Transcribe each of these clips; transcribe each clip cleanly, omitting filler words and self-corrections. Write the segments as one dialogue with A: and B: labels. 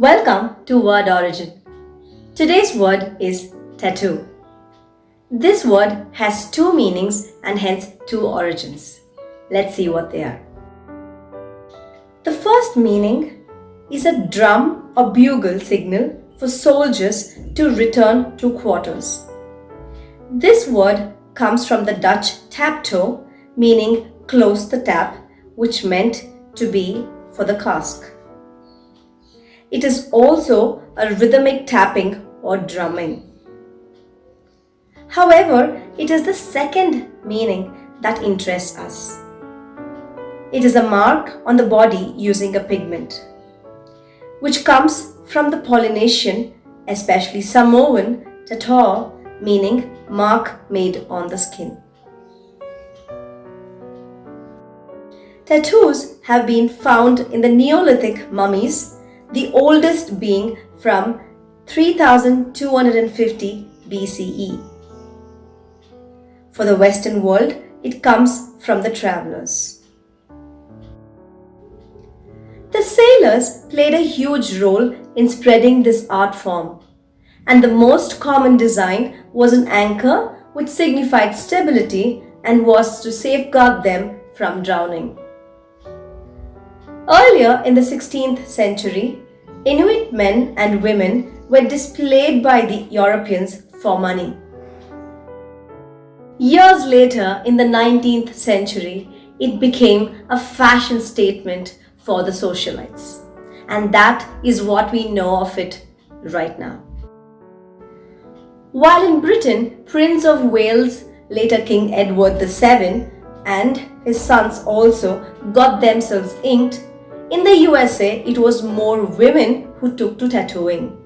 A: Welcome to Word Origin. Today's word is tattoo. This word has two meanings and hence two origins. Let's see what they are. The first meaning is a drum or bugle signal for soldiers to return to quarters. This word comes from the Dutch tapto, meaning close the tap, which meant to be for the cask. It is also a rhythmic tapping or drumming. However, it is the second meaning that interests us. It is a mark on the body using a pigment, which comes from the Polynesian, especially Samoan, tattoo, meaning mark made on the skin. Tattoos have been found in the Neolithic mummies, the oldest being from 3250 BCE. For the Western world, it comes from the travelers. The sailors played a huge role in spreading this art form, and the most common design was an anchor which signified stability and was to safeguard them from drowning. Earlier in the 16th century, Inuit men and women were displayed by the Europeans for money. Years later, in the 19th century, it became a fashion statement for the socialites. And that is what we know of it right now. While in Britain, Prince of Wales, later King Edward VII, and his sons also got themselves inked, in the USA, it was more women who took to tattooing.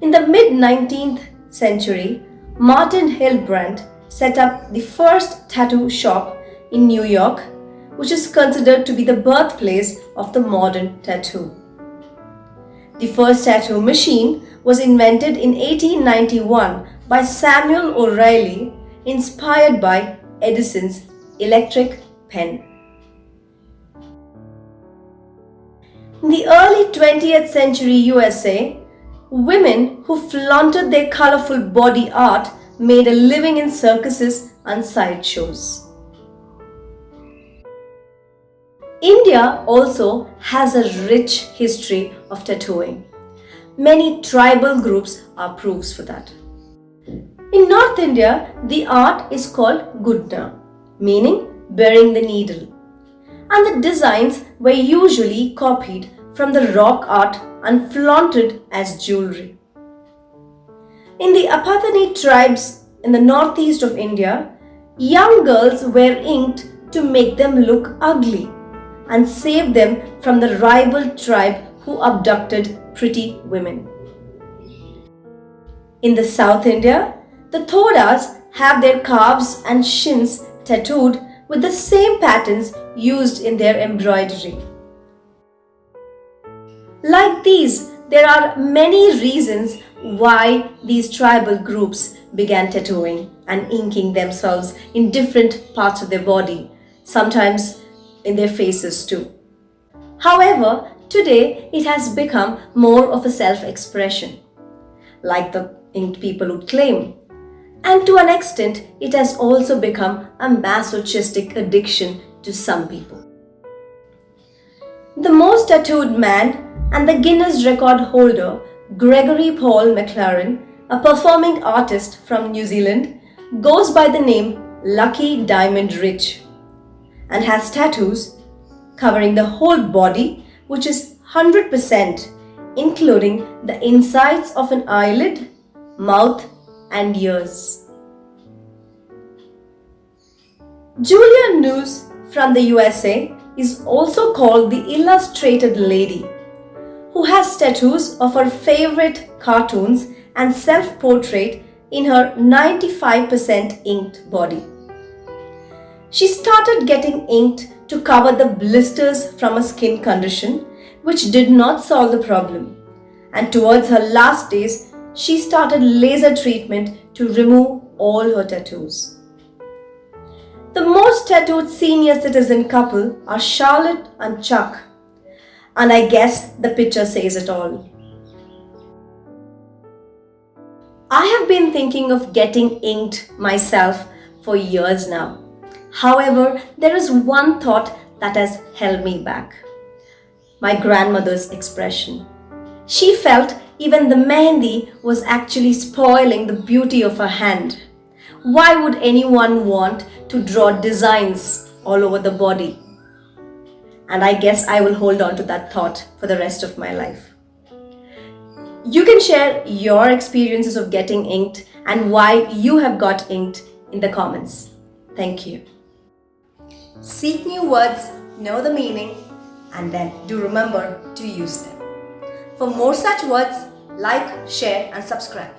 A: In the mid-19th century, Martin Hildebrandt set up the first tattoo shop in New York, which is considered to be the birthplace of the modern tattoo. The first tattoo machine was invented in 1891 by Samuel O'Reilly, inspired by Edison's electric pen. In the early 20th century USA, women who flaunted their colorful body art made a living in circuses and sideshows. India also has a rich history of tattooing. Many tribal groups are proofs for that. In North India, the art is called gudna, meaning bearing the needle, and the designs were usually copied from the rock art and flaunted as jewelry. In the Apatani tribes in the northeast of India, young girls were inked to make them look ugly and save them from the rival tribe who abducted pretty women. In the South India, the Thodas have their calves and shins tattooed with the same patterns used in their embroidery. Like these, there are many reasons why these tribal groups began tattooing and inking themselves in different parts of their body, sometimes in their faces too. However, today it has become more of a self-expression, like the inked people would claim. And to an extent, it has also become a masochistic addiction to some people. The most tattooed man and the Guinness record holder, Gregory Paul McLaren, a performing artist from New Zealand, goes by the name Lucky Diamond Rich and has tattoos covering the whole body, which is 100%, including the insides of an eyelid, mouth, and ears. Julia News from the USA is also called the Illustrated Lady, who has tattoos of her favorite cartoons and self-portrait in her 95% inked body. She started getting inked to cover the blisters from a skin condition, which did not solve the problem. And towards her last days, she started laser treatment to remove all her tattoos. The most tattooed senior citizen couple are Charlotte and Chuck. And I guess the picture says it all. I have been thinking of getting inked myself for years now. However, there is one thought that has held me back: my grandmother's expression. She felt even the mehendi was actually spoiling the beauty of her hand. Why would anyone want to draw designs all over the body? And I guess I will hold on to that thought for the rest of my life. You can share your experiences of getting inked and why you have got inked in the comments. Thank you. Seek new words, know the meaning, and then do remember to use them. For more such words, like, share, and subscribe.